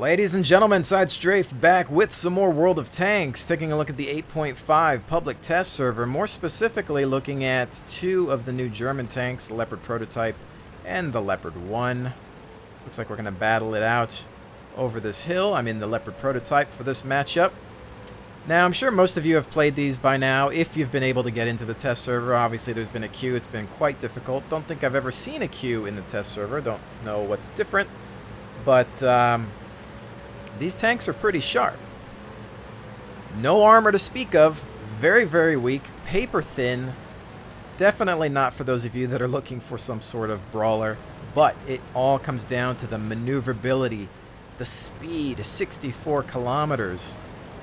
Ladies and gentlemen, Side Strafe back with some more World of Tanks, taking a look at the 8.5 public test server, more specifically looking at two of the new German tanks, the Leopard prototype and the Leopard 1. Looks like we're going to battle it out over this hill. I'm in the Leopard prototype for this matchup. Now, I'm sure most of you have played these by now, if you've been able to get into the test server. Obviously, there's been a queue. It's been quite difficult. Don't think I've ever seen a queue in the test server. Don't know what's different. But, these tanks are pretty sharp. No armor to speak of. Very, very weak. Paper thin. Definitely not for those of you that are looking for some sort of brawler. But it all comes down to the maneuverability, the speed, 64 kilometers.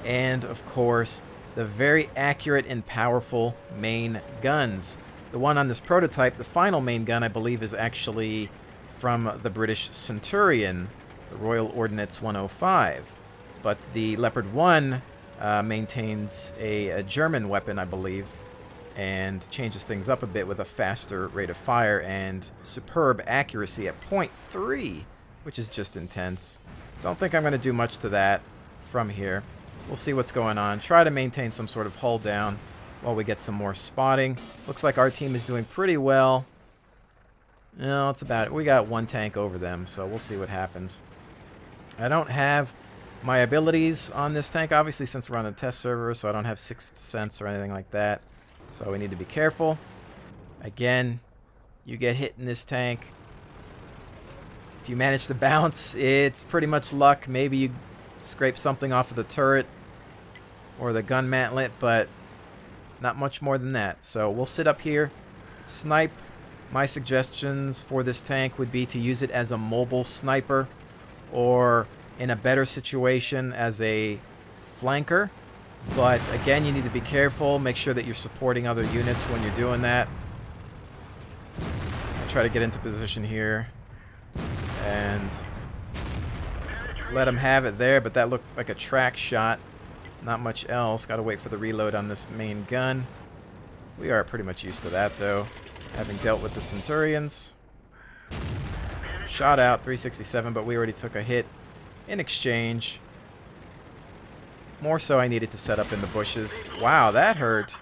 And, of course, the very accurate and powerful main guns. The one on this prototype, the final main gun, I believe, is actually from the British Centurion, the Royal Ordnance 105. But the Leopard 1 maintains a German weapon, I believe, and changes things up a bit with a faster rate of fire and superb accuracy at .3, which is just intense. Don't think I'm going to do much to that from here. We'll see what's going on. Try to maintain some sort of hull down while we get some more spotting. Looks like our team is doing pretty well. No, it's about it. We got one tank over them, so we'll see what happens. I don't have my abilities on this tank, obviously, since we're on a test server, so I don't have Sixth Sense or anything like that. So we need to be careful. Again, you get hit in this tank. If you manage to bounce, it's pretty much luck. Maybe you scrape something off of the turret or the gun mantlet, but not much more than that. So we'll sit up here, snipe. My suggestions for this tank would be to use it as a mobile sniper, or in a better situation as a flanker. But again, you need to be careful. Make sure that you're supporting other units when you're doing that. I'll try to get into position here and let him have it there, but that looked like a track shot. Not much else. Gotta wait for the reload on this main gun. We are pretty much used to that, though, having dealt with the Centurions. Shot out, 367, but we already took a hit in exchange. More so I needed to set up in the bushes. Wow, that hurt.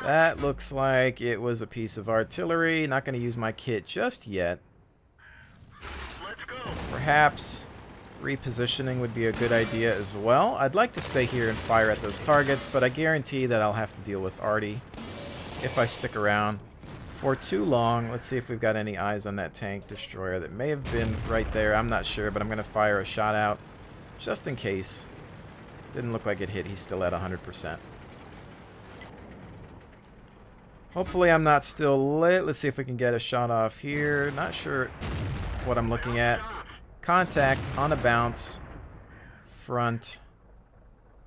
That looks like it was a piece of artillery. Not going to use my kit just yet. Perhaps repositioning would be a good idea as well. I'd like to stay here and fire at those targets, but I guarantee that I'll have to deal with arty if I stick around for too long. Let's see if we've got any eyes on that tank destroyer that may have been right there. I'm not sure, but I'm going to fire a shot out just in case. Didn't look like it hit. He's still at 100%. Hopefully I'm not still lit. Let's see if we can get a shot off here. Not sure what I'm looking at. Contact on a bounce. Front,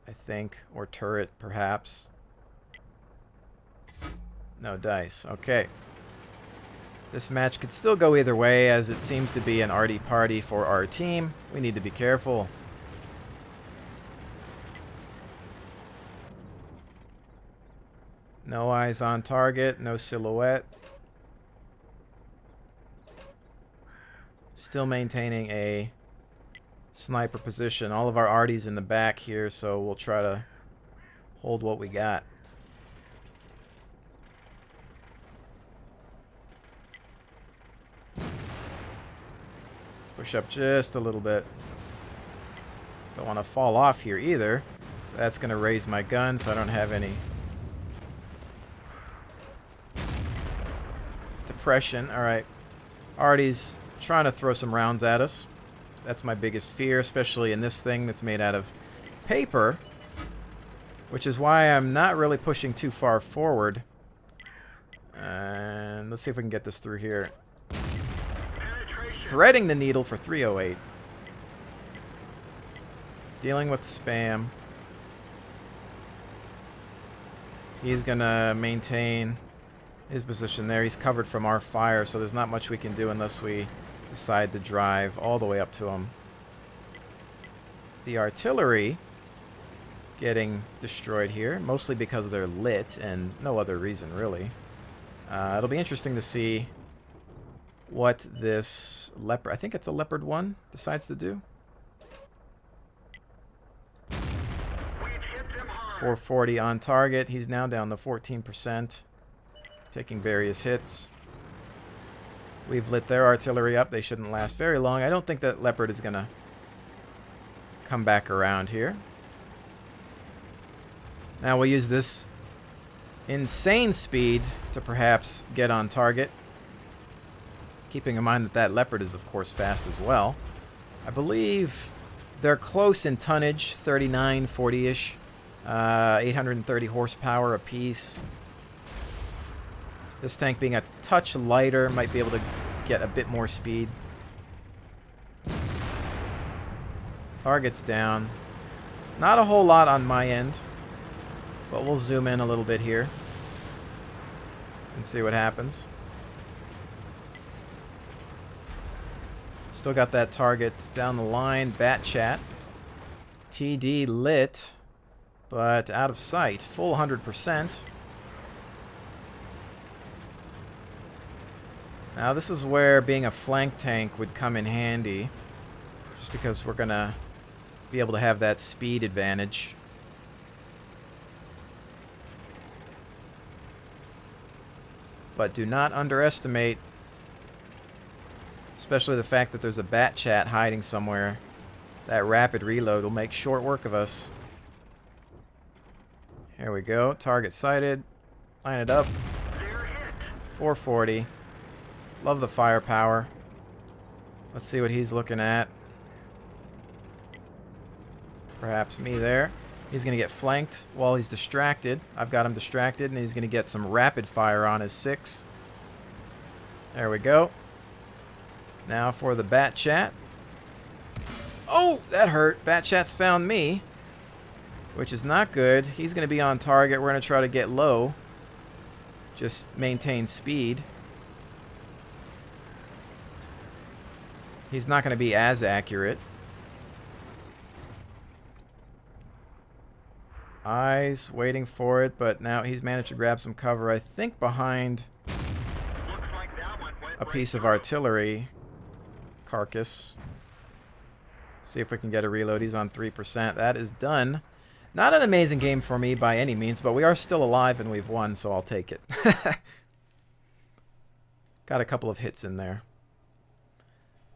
I think, or turret perhaps. No dice. Okay. This match could still go either way, as it seems to be an arty party for our team. We need to be careful. No eyes on target, no silhouette. Still maintaining a sniper position. All of our arties in the back here, so we'll try to hold what we got. Push up just a little bit. Don't want to fall off here either. That's going to raise my gun, so I don't have any depression. Alright. Arty's trying to throw some rounds at us. That's my biggest fear, especially in this thing that's made out of paper, which is why I'm not really pushing too far forward. And let's see if we can get this through here. Threading the needle for 308. Dealing with spam. He's gonna maintain his position there. He's covered from our fire, so there's not much we can do unless we decide to drive all the way up to him. The artillery getting destroyed here, mostly because they're lit and no other reason really. It'll be interesting to see what this leopard, I think it's a Leopard 1, decides to do. 440 on target. He's now down to 14%, taking various hits. We've lit their artillery up. They shouldn't last very long. I don't think that Leopard is going to come back around here. Now we'll use this insane speed to perhaps get on target. Keeping in mind that that Leopard is, of course, fast as well. I believe they're close in tonnage, 39, 40-ish. 830 horsepower apiece. This tank being a touch lighter might be able to get a bit more speed. Target's down. Not a whole lot on my end, but we'll zoom in a little bit here and see what happens. Still got that target down the line. Bat chat. TD lit, but out of sight. Full 100%. Now this is where being a flank tank would come in handy, just because we're gonna be able to have that speed advantage. But do not underestimate, especially the fact that there's a bat chat hiding somewhere. That rapid reload will make short work of us. Here we go. Target sighted. Line it up. 440. Love the firepower. Let's see what he's looking at. Perhaps me there. He's going to get flanked while he's distracted. I've got him distracted, and he's going to get some rapid fire on his 6. There we go. Now for the bat chat. Oh, that hurt. Bat chat's found me, which is not good. He's going to be on target. We're going to try to get low. Just maintain speed. He's not going to be as accurate. Eyes waiting for it, but now he's managed to grab some cover, I think, behind a piece of artillery carcass. See if we can get a reload. He's on 3%. That is done. Not an amazing game for me by any means, but we are still alive and we've won, so I'll take it. Got a couple of hits in there.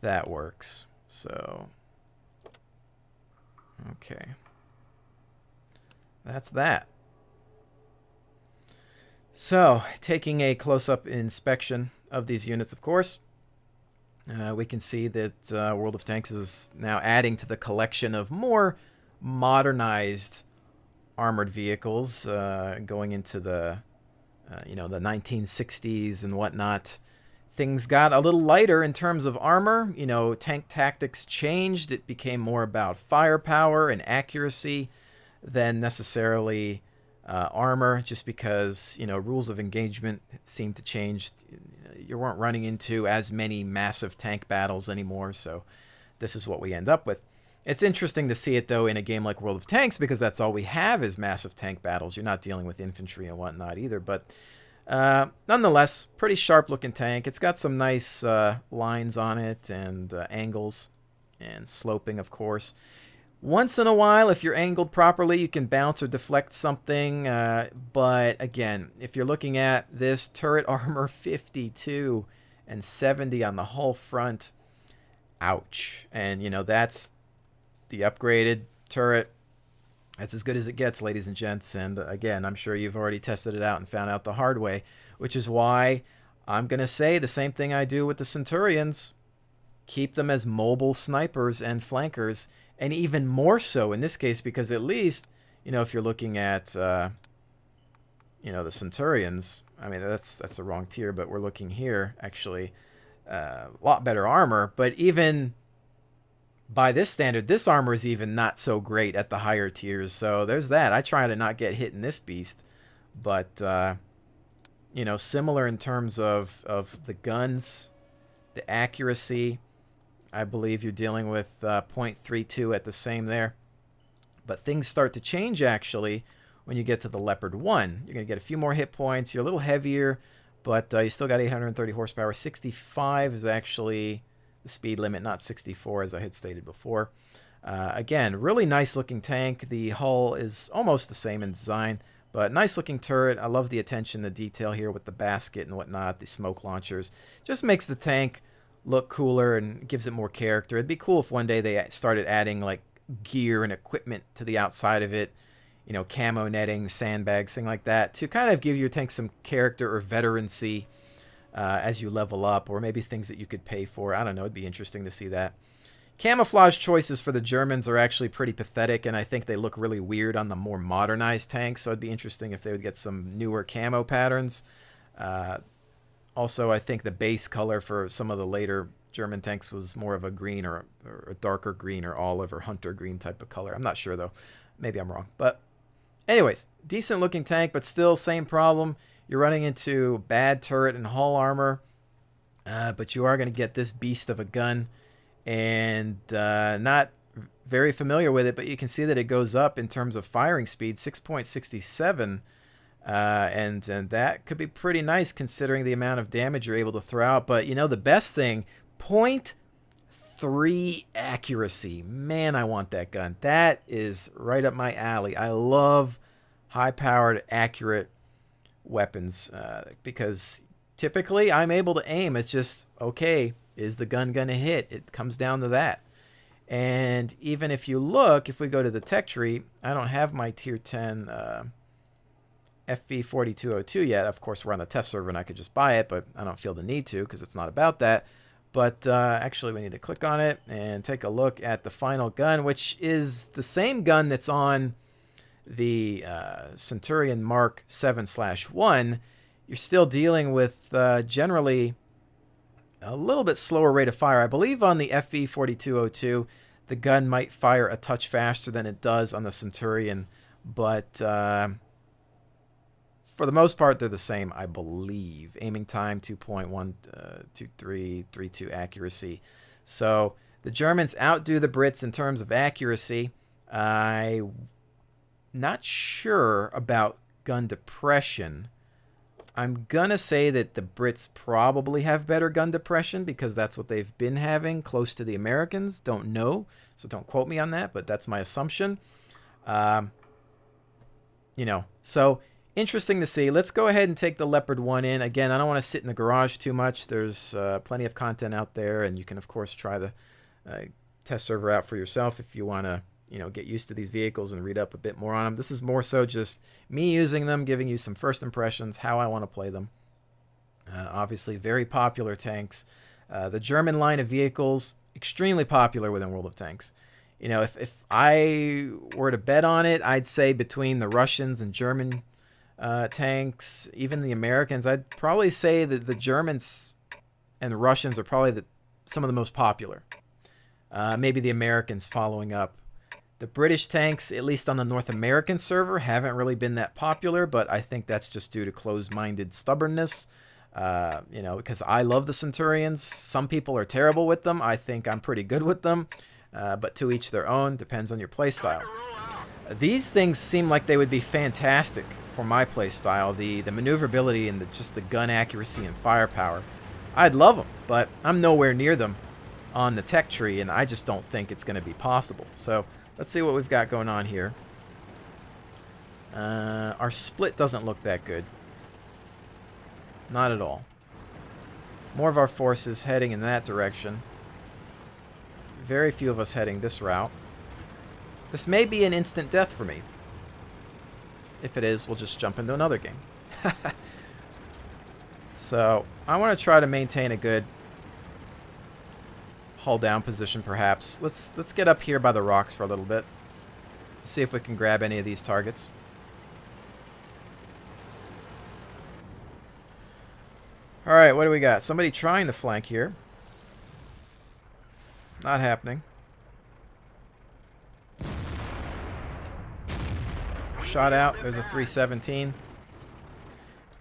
That works. So, okay. That's that. So, taking a close-up inspection of these units, of course, we can see that World of Tanks is now adding to the collection of more modernized armored vehicles, going into the, the 1960s and whatnot. Things got a little lighter in terms of armor. Tank tactics changed. It became more about firepower and accuracy than necessarily armor, just because, rules of engagement seemed to change. You weren't running into as many massive tank battles anymore, so this is what we end up with. It's interesting to see it, though, in a game like World of Tanks, because that's all we have is massive tank battles. You're not dealing with infantry and whatnot either, but nonetheless, pretty sharp-looking tank. It's got some nice lines on it and angles and sloping, of course. Once in a while, if you're angled properly, you can bounce or deflect something. But again, if you're looking at this turret armor 52 and 70 on the whole front, ouch. And, that's the upgraded turret. That's as good as it gets, ladies and gents. And again, I'm sure you've already tested it out and found out the hard way, which is why I'm going to say the same thing I do with the Centurions. Keep them as mobile snipers and flankers. And even more so in this case, because at least, if you're looking at, the Centurions, I mean, that's the wrong tier, but we're looking here, actually, a lot better armor. But even by this standard, this armor is even not so great at the higher tiers. So there's that. I try to not get hit in this beast. But, similar in terms of the guns, the accuracy. I believe you're dealing with 0.32 at the same there. But things start to change, actually, when you get to the Leopard 1. You're going to get a few more hit points. You're a little heavier, but you still got 830 horsepower. 65 is actually the speed limit, not 64, as I had stated before. Again, really nice looking tank. The hull is almost the same in design, but nice looking turret. I love the attention to detail here with the basket and whatnot, the smoke launchers. Just makes the tank look cooler and gives it more character. It'd be cool if one day they started adding like gear and equipment to the outside of it, you know, camo netting, sandbags, thing like that, to kind of give your tank some character or veterancy as you level up, or maybe things that you could pay for. I don't know. It'd be interesting to see that. Camouflage choices for the Germans are actually pretty pathetic, and I think they look really weird on the more modernized tanks, so it'd be interesting if they would get some newer camo patterns. Also, I think the base color for some of the later German tanks was more of a green or a darker green or olive or hunter green type of color. I'm not sure, though. Maybe I'm wrong. But anyways, decent looking tank, but still same problem. You're running into bad turret and hull armor, but you are going to get this beast of a gun. And not very familiar with it, but you can see that it goes up in terms of firing speed, 6.67, and that could be pretty nice considering the amount of damage you're able to throw out. But, you know, the best thing, 0.3 accuracy. Man, I want that gun. That is right up my alley. I love high-powered, accurate weapons because typically I'm able to aim. It's just, okay, is the gun going to hit? It comes down to that. And even if you look, if we go to the tech tree, I don't have my tier 10 FV4202 yet. Of course, we're on the test server and I could just buy it, but I don't feel the need to because it's not about that. But actually, we need to click on it and take a look at the final gun, which is the same gun that's on the Centurion Mark 7/1. You're still dealing with generally a little bit slower rate of fire. I believe on the FV4202, the gun might fire a touch faster than it does on the Centurion, but for the most part, they're the same, I believe. Aiming time, 2.12332 accuracy. So the Germans outdo the Brits in terms of accuracy. I'm not sure about gun depression. I'm going to say that the Brits probably have better gun depression because that's what they've been having close to the Americans. Don't know, so don't quote me on that, but that's my assumption. You know, so interesting to see. Let's go ahead and take the Leopard 1 in. Again, I don't want to sit in the garage too much. There's plenty of content out there, and you can, of course, try the test server out for yourself if you want to, you know, get used to these vehicles and read up a bit more on them. This is more so just me using them, giving you some first impressions, how I want to play them. Obviously, very popular tanks. The German line of vehicles, extremely popular within World of Tanks. You know, if I were to bet on it, I'd say between the Russians and German tanks, even the Americans, I'd probably say that the Germans and the Russians are probably some of the most popular. Maybe the Americans following up. The British tanks, at least on the North American server, haven't really been that popular, but I think that's just due to closed-minded stubbornness. You know, because I love the Centurions. Some people are terrible with them. I think I'm pretty good with them, but to each their own. Depends on your playstyle. These things seem like they would be fantastic for my playstyle. The maneuverability and just the gun accuracy and firepower. I'd love them, but I'm nowhere near them on the tech tree, and I just don't think it's going to be possible. So let's see what we've got going on here. Our split doesn't look that good. Not at all. More of our forces heading in that direction. Very few of us heading this route. This may be an instant death for me. If it is, we'll just jump into another game. So, I want to try to maintain a good hull down position, perhaps. Let's get up here by the rocks for a little bit. See if we can grab any of these targets. Alright, what do we got? Somebody trying to flank here. Not happening. Shot out. There's a 317.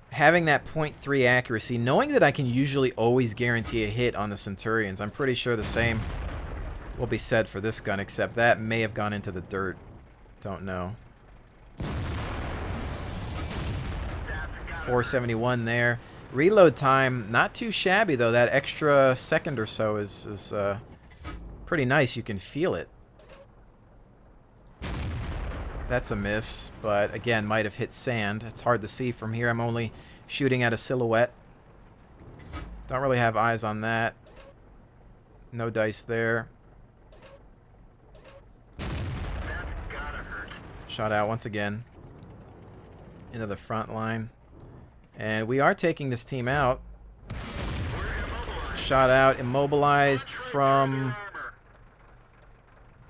Having that 0.3 accuracy, knowing that I can usually always guarantee a hit on the Centurions, I'm pretty sure the same will be said for this gun, except that may have gone into the dirt. Don't know. 471 there. Reload time, not too shabby, though. That extra second or so is pretty nice. You can feel it. That's a miss, but again, might have hit sand. It's hard to see from here. I'm only shooting at a silhouette. Don't really have eyes on that. No dice there. Shot out once again into the front line. And we are taking this team out. Shot out, immobilized from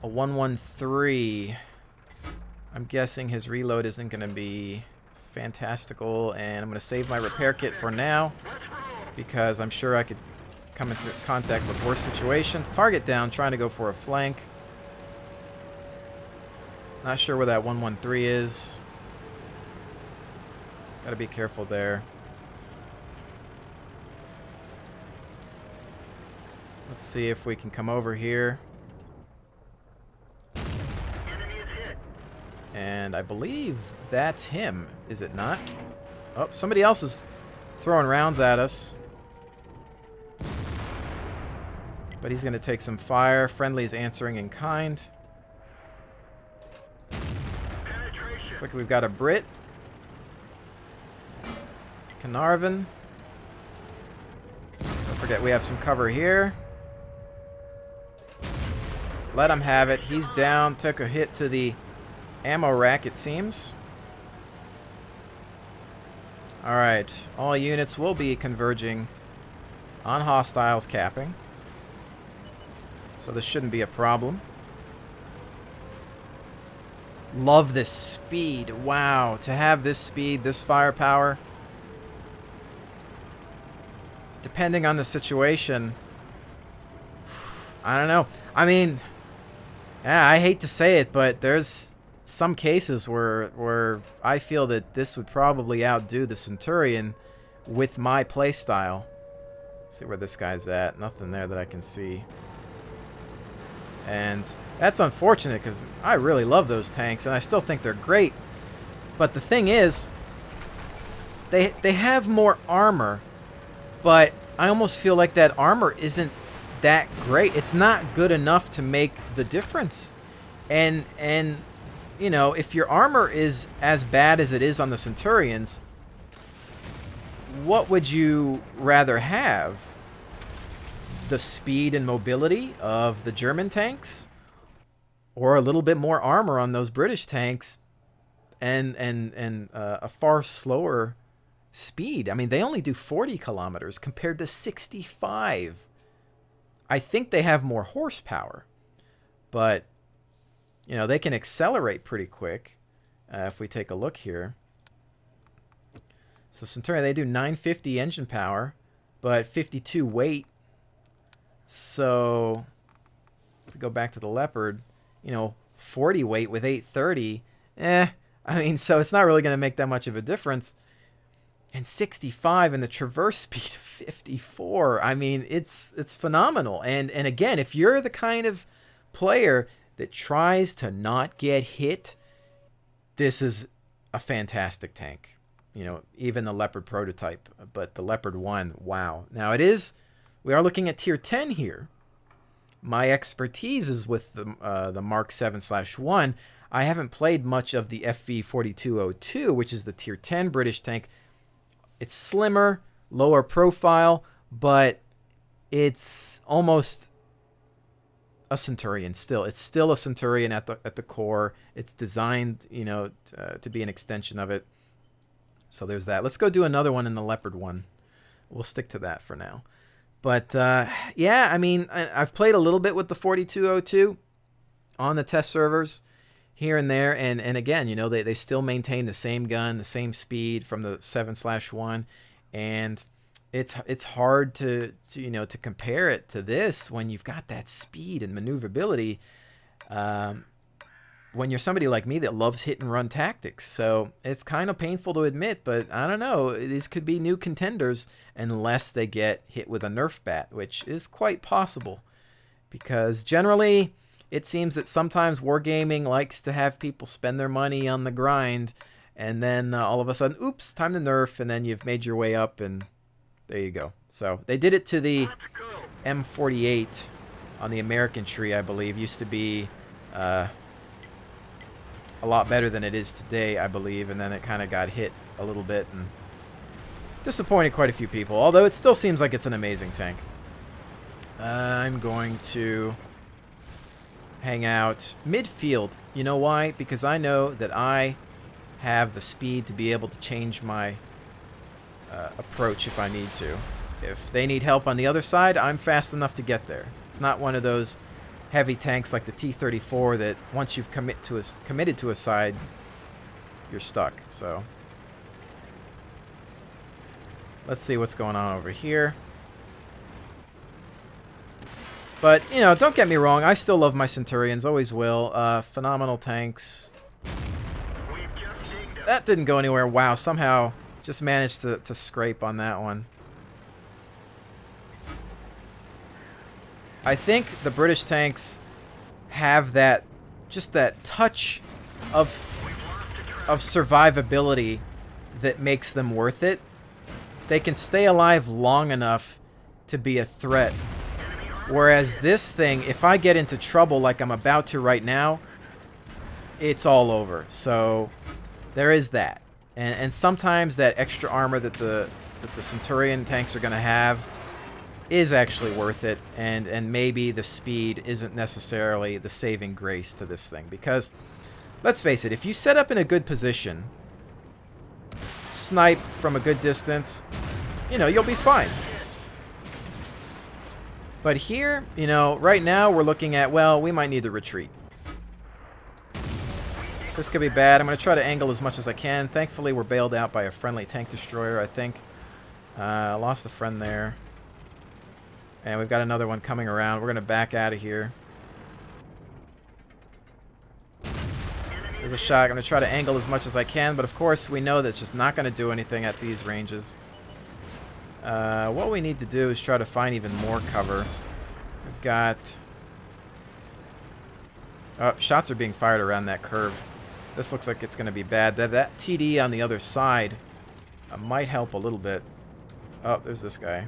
a 113. I'm guessing his reload isn't going to be fantastical, and I'm going to save my repair kit for now because I'm sure I could come into contact with worse situations. Target down, trying to go for a flank. Not sure where that 113 is. Gotta be careful there. Let's see if we can come over here. And I believe that's him, is it not? Oh, somebody else is throwing rounds at us. But he's going to take some fire. Friendly's answering in kind. Looks like we've got a Brit. Carnarvon. Don't forget we have some cover here. Let him have it. He's down. Took a hit to the ammo rack, it seems. Alright. All units will be converging on hostiles capping. So this shouldn't be a problem. Love this speed. Wow. To have this speed, this firepower. Depending on the situation. I don't know. I mean, yeah, I hate to say it, but there's some cases where I feel that this would probably outdo the Centurion with my playstyle. See where this guy's at. Nothing there that I can see. And that's unfortunate because I really love those tanks and I still think they're great. But the thing is, they have more armor, but I almost feel like that armor isn't that great. It's not good enough to make the difference. And you know, if your armor is as bad as it is on the Centurions, what would you rather have? The speed and mobility of the German tanks, or a little bit more armor on those British tanks, and a far slower speed? I mean, they only do 40 kilometers compared to 65. I think they have more horsepower, but you know, they can accelerate pretty quick. If we take a look here, so Centurion, they do 950 engine power, but 52 weight. So if we go back to the Leopard, you know, 40 weight with 830, I mean, so it's not really going to make that much of a difference. And 65 and the traverse speed of 54. I mean, it's phenomenal. And again, if you're the kind of player that tries to not get hit, this is a fantastic tank. You know, even the Leopard prototype, but the Leopard 1, wow. Now we are looking at tier 10 here. My expertise is with the Mark 7/1. I haven't played much of the FV4202, which is the tier 10 British tank. It's slimmer, lower profile, but it's almost a Centurion still. It's still a Centurion at the core. It's designed, you know, to be an extension of it. So there's that. Let's go do another one in the Leopard 1. We'll stick to that for now. But yeah, I mean, I've played a little bit with the 4202 on the test servers here and there, and again, you know, they still maintain the same gun, the same speed from the 7/1, and it's hard to you know, to compare it to this when you've got that speed and maneuverability. When you're somebody like me that loves hit and run tactics. So it's kind of painful to admit, but I don't know. These could be new contenders unless they get hit with a Nerf bat, which is quite possible. Because generally, it seems that sometimes Wargaming likes to have people spend their money on the grind, and then all of a sudden, oops, time to nerf, and then you've made your way up, and there you go. So they did it to the M48 on the American tree, I believe. Used to be a a lot better than it is today, I believe, and then it kind of got hit a little bit and disappointed quite a few people, although it still seems like it's an amazing tank. I'm going to hang out midfield. You know why? Because I know that I have the speed to be able to change my approach if I need to. If they need help on the other side, I'm fast enough to get there. It's not one of those heavy tanks like the T-34 that once you've committed to a side, you're stuck. So let's see what's going on over here. But, you know, don't get me wrong. I still love my Centurions. Always will. Phenomenal tanks. That didn't go anywhere. Wow, somehow just managed to scrape on that one. I think the British tanks have that, just that touch of survivability that makes them worth it. They can stay alive long enough to be a threat. Whereas this thing, if I get into trouble like I'm about to right now, it's all over. So there is that. And sometimes that extra armor that the Centurion tanks are going to have is actually worth it, and maybe the speed isn't necessarily the saving grace to this thing. Because, let's face it, if you set up in a good position, snipe from a good distance, you know, you'll be fine. But here, you know, right now we're looking at, well, we might need to retreat. This could be bad. I'm going to try to angle as much as I can. Thankfully, we're bailed out by a friendly tank destroyer, I think. Lost a friend there. And we've got another one coming around. We're going to back out of here. There's a shot. I'm going to try to angle as much as I can. But, of course, we know that's just not going to do anything at these ranges. What we need to do is try to find even more cover. We've got... Oh, shots are being fired around that curve. This looks like it's going to be bad. That TD on the other side might help a little bit. Oh, there's this guy.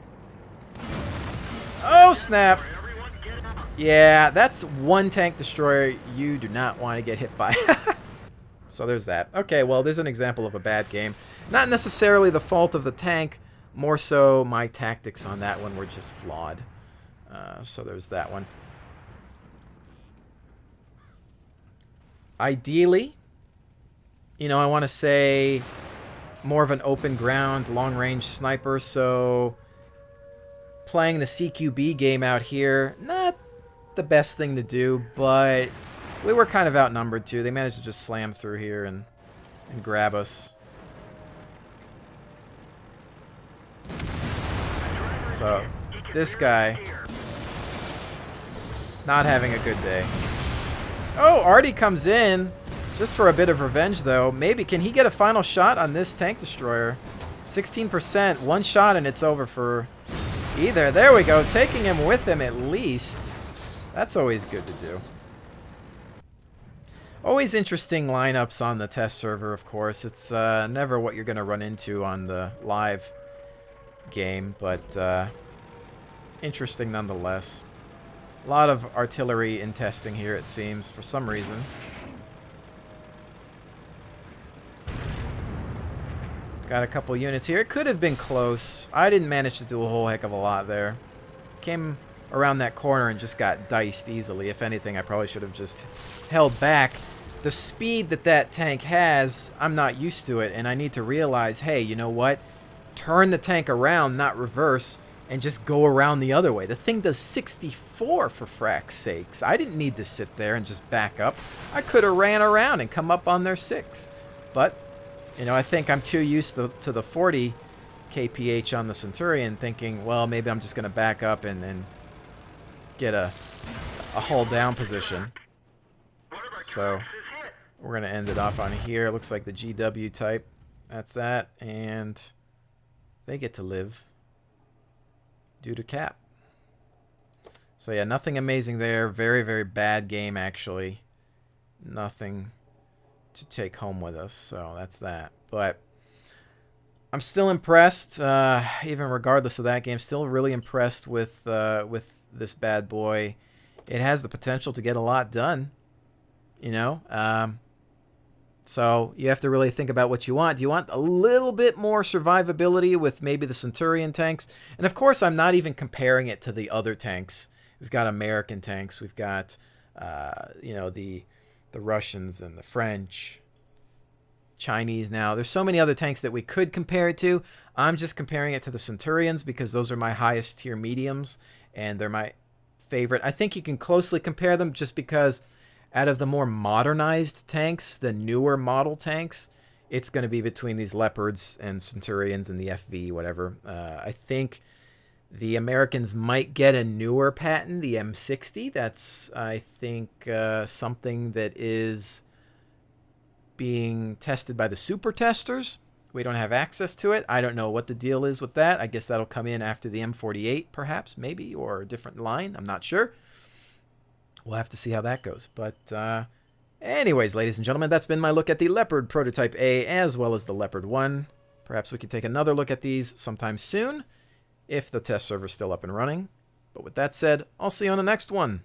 Oh, snap! Yeah, that's one tank destroyer you do not want to get hit by. So there's that. Okay, well, there's an example of a bad game. Not necessarily the fault of the tank. More so, my tactics on that one were just flawed. So there's that one. Ideally, you know, I want to say more of an open ground, long-range sniper, so playing the CQB game out here, not the best thing to do, but we were kind of outnumbered too. They managed to just slam through here and grab us. So, this guy, not having a good day. Oh, Artie comes in just for a bit of revenge, though. Maybe, can he get a final shot on this tank destroyer? 16%, one shot and it's over for either. There we go, taking him with him at least. That's always good to do. Always interesting lineups on the test server, of course. It's never what you're going to run into on the live game, but interesting nonetheless. A lot of artillery in testing here, it seems, for some reason. Got a couple units here. It could have been close. I didn't manage to do a whole heck of a lot there. Came around that corner and just got diced easily. If anything, I probably should have just held back. The speed that that tank has, I'm not used to it, and I need to realize, hey, you know what? Turn the tank around, not reverse, and just go around the other way. The thing does 64 for frack's sakes. I didn't need to sit there and just back up. I could have ran around and come up on their 6. But, you know, I think I'm too used to the 40 kph on the Centurion, thinking, well, maybe I'm just going to back up and get a hull down position. So, we're going to end it off on here. It looks like the GW type. That's that. And they get to live due to cap. So yeah, nothing amazing there. Very, very bad game, actually. Nothing to take home with us. So that's that. But I'm still impressed, even regardless of that game. Still really impressed with this bad boy. It has the potential to get a lot done. You know, So you have to really think about what you want. Do you want a little bit more survivability with maybe the Centurion tanks? And of course, I'm not even comparing it to the other tanks. We've got American tanks. We've got, the Russians and the French, Chinese now. There's so many other tanks that we could compare it to. I'm just comparing it to the Centurions because those are my highest tier mediums, and they're my favorite. I think you can closely compare them just because out of the more modernized tanks, the newer model tanks, it's going to be between these Leopards and Centurions and the FV, whatever. I think the Americans might get a newer patent, the M60. That's, I think, something that is being tested by the super testers. We don't have access to it. I don't know what the deal is with that. I guess that'll come in after the M48, perhaps, maybe, or a different line. I'm not sure. We'll have to see how that goes. But anyways, ladies and gentlemen, that's been my look at the Leopard Prototype A as well as the Leopard 1. Perhaps we could take another look at these sometime soon if the test server's still up and running. But with that said, I'll see you on the next one.